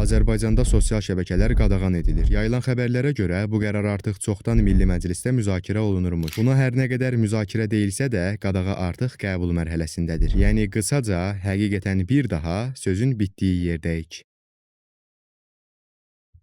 Azərbaycanda sosial şəbəkələr qadağan edilir. Yayılan xəbərlərə görə bu qərar artıq çoxdan Milli Məclisdə müzakirə olunurmuş. Buna hər nə qədər müzakirə deyilsə də, qadağa artıq qəbul mərhələsindədir. Yəni qısaca, həqiqətən bir daha sözün bitdiyi yerdəyik.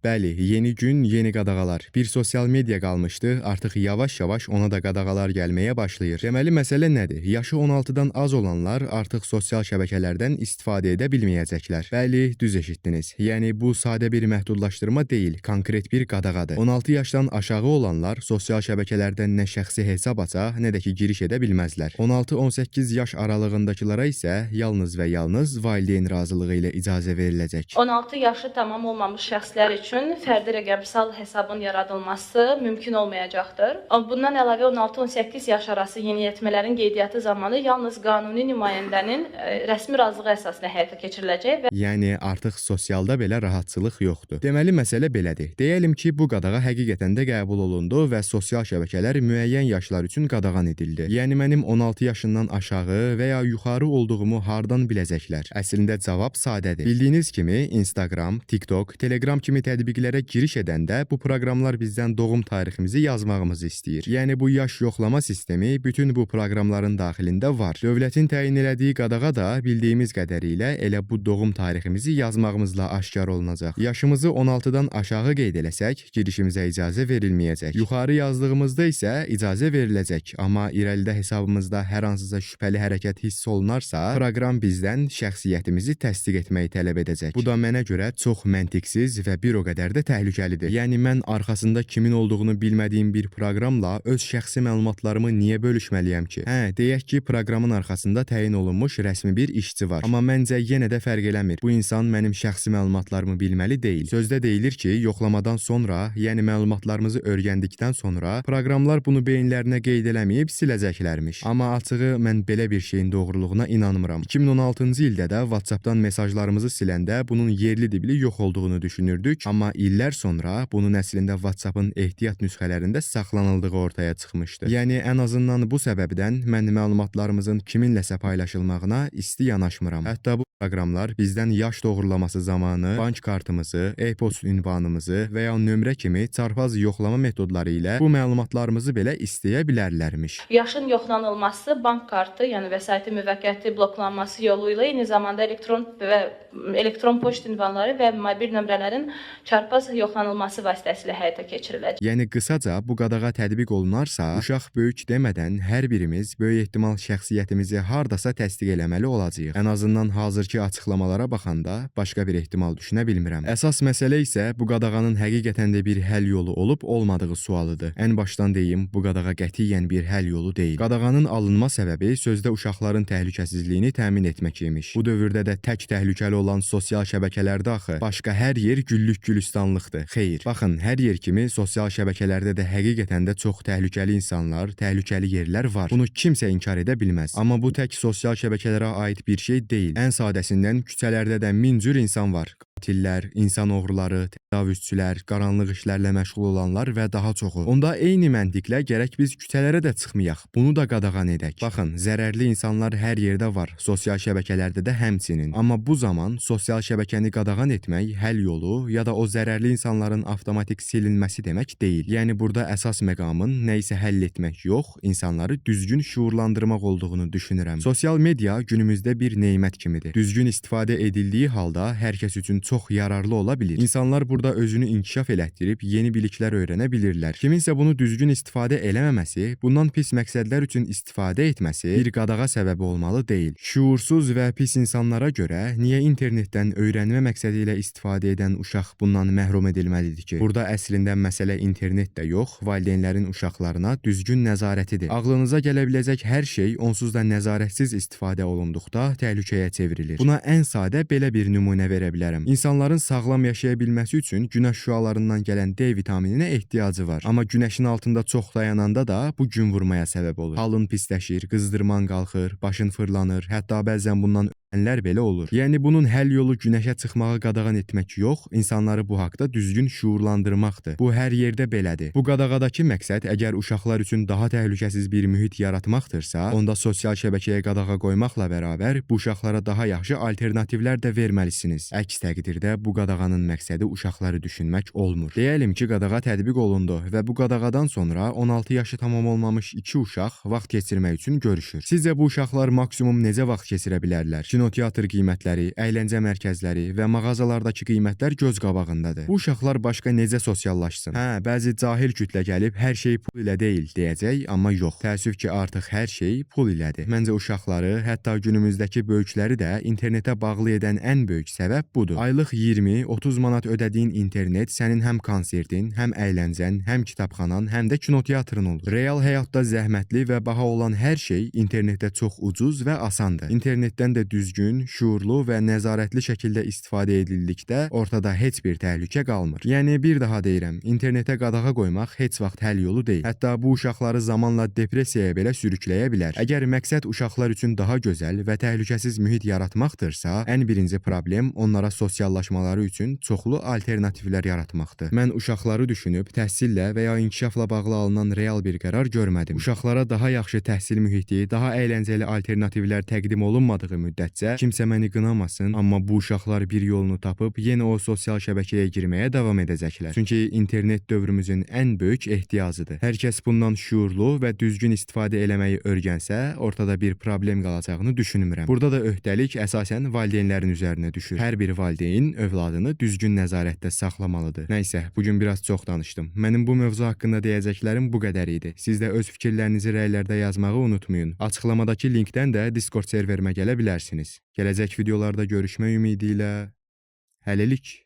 Bəli, yeni gün, yeni qadağalar. Bir sosial media qalmışdı, artıq yavaş-yavaş ona da qadağalar gəlməyə başlayır. Deməli, məsələ nədir? Yaşı 16-dan az olanlar artıq sosial şəbəkələrdən istifadə edə bilməyəcəklər. Bəli, düz eşitdiniz. Yəni, bu sadə bir məhdudlaşdırma deyil, konkret bir qadağadır. 16 yaşdan aşağı olanlar sosial şəbəkələrdən nə şəxsi hesab aça, nə də ki, giriş edə bilməzlər. 16-18 yaş aralığındakılara isə yalnız və yalnız valideyn razılığı ilə icazə veriləcək. 16 yaşı tamam olmamış şəxslər üçün fərdi rəqəmsal hesabın yaradılması mümkün olmayacaqdır. Bundan əlavə 16-18 yaş arası yeniyetmələrin qeydiyyatı zamanı yalnız qanuni nümayəndənin rəsmi razılığı əsasında həyata keçiriləcək və Yəni artıq sosialda belə rahatçılıq yoxdur. Deməli məsələ belədir. Deyəlim ki, bu qadağa həqiqətən də qəbul olundu və sosial şəbəkələr müəyyən yaşlar üçün qadağan edildi. Yəni mənim 16 yaşından aşağı və ya yuxarı olduğumu hardan biləcəklər? Əslində cavab sadədir. Bildiyiniz kimi Instagram, TikTok, Telegram kimi tətbiqlərə giriş edəndə bu proqramlar bizdən doğum tariximizi yazmağımızı istəyir. Yəni bu yaş yoxlama sistemi bütün bu proqramların daxilində var. Dövlətin təyin elədiyi qadağa da bildiyimiz qədərilə elə bu doğum tariximizi yazmağımızla aşkar olunacaq. Yaşımızı 16-dan aşağı qeyd eləsək, girişimizə icazə verilməyəcək. Yuxarı yazdığımızda isə icazə veriləcək. Amma irəlidə hesabımızda hər hansısa şübhəli hərəkət hiss olunarsa, proqram bizdən şəxsiyyətimizi təsdiq etməyi tələb edəcək. Bu da mənə görə çox məntiqsiz və bir o qədər də təhlükəlidir. Yəni mən arxasında kimin olduğunu bilmədiyim bir proqramla öz şəxsi məlumatlarımı niyə bölüşməliyəm ki? Deyək ki, proqramın arxasında təyin olunmuş rəsmi bir işçi var. Amma məncə yenə də fərq eləmir. Bu insan mənim şəxsi məlumatlarımı bilməli deyil. Sözdə deyilir ki, yoxlamadan sonra, yəni məlumatlarımızı öyrəndikdən sonra proqramlar bunu beyinlərinə qeyd eləməyib siləcəklərmiş. Amma açığı mən belə bir şeyin doğruluğuna inanmıram. 2016-cı ildə də WhatsApp-dan mesajlarımızı siləndə bunun yerli dibli yox olduğunu düşünürdük. Amma illər sonra bunun əslində WhatsApp-ın ehtiyat nüsxələrində saxlanıldığı ortaya çıxmışdı. Yəni ən azından bu səbəbdən mən məlumatlarımızın kiminləsə paylaşılmağına isti yanaşmıram. Hətta bu proqramlar bizdən yaş doğrulaması zamanı bank kartımızı, e-post ünvanımızı və ya nömrə kimi çarpaz yoxlama metodları ilə bu məlumatlarımızı belə istəyə bilərlərmiş. Yaşın yoxlanılması bank kartı, yəni vəsaiti müvəqqəti bloklanması yolu ilə eyni zamanda elektron poçt ünvanları və mobil nömrələrin çarpaz yoxlanılması vasitəsilə həyata keçiriləcək. Yəni qısaca bu qadağa tətbiq olunarsa, uşaq böyük demədən hər birimiz böyük ehtimal şəxsiyyətimizi hardasa təsdiq eləməli olacağıq. Ən azından hazırki açıqlamalara baxanda başqa bir ehtimal düşünə bilmirəm. Əsas məsələ isə bu qadağanın həqiqətən də bir həll yolu olub olmadığı sualıdır. Ən başdan deyim, bu qadağa qətiyyən bir həll yolu deyil. Qadağanın alınma səbəbi sözdə uşaqların təhlükəsizliyini təmin etmək imiş. Bu dövrdə də tək təhlükəli olan sosial şəbəkələrdə axı başqa hər yer güllük gülistanlıqdır. Xeyr. Baxın, hər yer kimi sosial şəbəkələrdə də həqiqətən də çox təhlükəli insanlar, təhlükəli yerlər var. Bunu kimsə inkar edə bilməz. Amma bu tək sosial şəbəkələrə aid bir şey deyil. Ən sadəsindən küçələrdə də min cür insan var. Qatillər, insan oğruları, təcavüzçülər, qaranlıq işlərlə məşğul olanlar və daha çoxu. Onda eyni məntiqlə gərək biz küçələrə də çıxmayaq. Bunu da qadağan edək. Baxın, zərərli insanlar hər yerdə var. Sosial şəbəkələrdə də həmçinin. Amma bu zaman sosial şəbəkəni qadağan etmək həll yolu ya da o zərərli insanların avtomatik silinməsi demək deyil. Yəni burada əsas məqamın nə isə həll etmək yox, insanları düzgün şuurlandırmaq olduğunu düşünürəm. Sosial media günümüzdə bir nemət kimidir. Düzgün istifadə edildiyi halda hər kəs üçün çox yararlı ola bilir. İnsanlar burada özünü inkişaf elətdirib yeni biliklər öyrənə bilirlər. Kiminsə bunu düzgün istifadə eləməməsi, bundan pis məqsədlər üçün istifadə etməsi bir qadağa səbəbi olmalı deyil. Şuursuz və pis insanlara görə niyə internetdən öyrənmə məqsədi ilə istifadə edən uşaq bundan məhrum edilməlidir ki? Burada əslində məsələ internet də yox, valideynlərin uşaqlarına düzgün nəzarətidir. Ağlınıza gələ biləcək hər şey onsuz da nəzarətsiz istifadə olunduqda təhlükəyə çevrilir. Buna ən sadə belə bir nümunə verə bilərəm. İnsanların sağlam yaşaya bilməsi üçün günəş şüalarından gələn D vitamininə ehtiyacı var. Amma günəşin altında çox dayananda da bu gün vurmaya səbəb olur. Halın pisləşir, qızdırman qalxır, başın fırlanır, hətta bəzən bundan Lər belə olur. Yəni bunun həll yolu günəşə çıxmağı qadağan etmək yox, insanları bu haqqda düzgün şuurlandırmaqdır. Bu hər yerdə belədir. Bu qadağadakı məqsəd əgər uşaqlar üçün daha təhlükəsiz bir mühit yaratmaqdırsa, onda sosial şəbəkəyə qadağa qoymaqla bərabər bu uşaqlara daha yaxşı alternativlər də verməlisiniz. Əks təqdirdə bu qadağanın məqsədi uşaqları düşünmək olmur. Deyəlim ki, qadağa tətbiq olundu və bu qadağadan sonra 16 yaşı tamam olmamış 2 uşaq vaxt keçirmək üçün görüşür. Sizcə bu uşaqlar maksimum necə vaxt keçirə bilərlər? Kinoteatr qiymətləri, əyləncə mərkəzləri və mağazalardakı qiymətlər göz qabağındadır. Bu uşaqlar başqa necə sosiallaşsın? Bəzi cahil kütlə gəlib hər şey pul ilə deyil deyəcək, amma yox. Təəssüf ki, artıq hər şey pul ilədir. Məncə uşaqları, hətta günümüzdəki böyükləri də internetə bağlı edən ən böyük səbəb budur. Aylıq 20-30 manat ödədiyin internet sənin həm konsertin, həm əyləncən, həm kitabxanan, həm də kinoteatrın olur. Real həyatda zəhmətli və baha olan hər şey internetdə çox ucuz və asandır. İnternetdən də düzgün, şuurlu və nəzarətli şəkildə istifadə edildikdə ortada heç bir təhlükə qalmır. Yəni bir daha deyirəm, internetə qadağa qoymaq heç vaxt həll yolu deyil. Hətta bu uşaqları zamanla depressiyaya belə sürükləyə bilər. Əgər məqsəd uşaqlar üçün daha gözəl və təhlükəsiz mühit yaratmaqdırsa, ən birinci problem onlara sosiallaşmaları üçün çoxlu alternativlər yaratmaqdır. Mən uşaqları düşünüb təhsillə və ya inkişafla bağlı alınan real bir qərar görmədim. Uşaqlara daha yaxşı təhsil mühiti, daha əyləncəli alternativlər təqdim olunmadığı müddətcə kimsə məni qınamasın, amma bu uşaqlar bir yolunu tapıb yenə o sosial şəbəkəyə girməyə davam edəcəklər. Çünki internet dövrümüzün ən böyük ehtiyacıdır. Hər kəs bundan şuurlu və düzgün istifadə eləməyi öyrənsə, ortada bir problem qalacağını düşünmürəm. Burada da öhdəlik əsasən valideynlərin üzərinə düşür. Hər bir valideyn övladını düzgün nəzarətdə saxlamalıdır. Nəysə, bugün biraz çox danışdım. Mənim bu mövzu haqqında deyəcəklərim bu qədər idi. Siz də öz fikirlərinizi rəylərdə yazmağı unutmayın. Açıqlamadakı linkdən də Discord serverimə gələ bilərsiniz. Gələcək videolarda görüşmək ümidi ilə hələlik.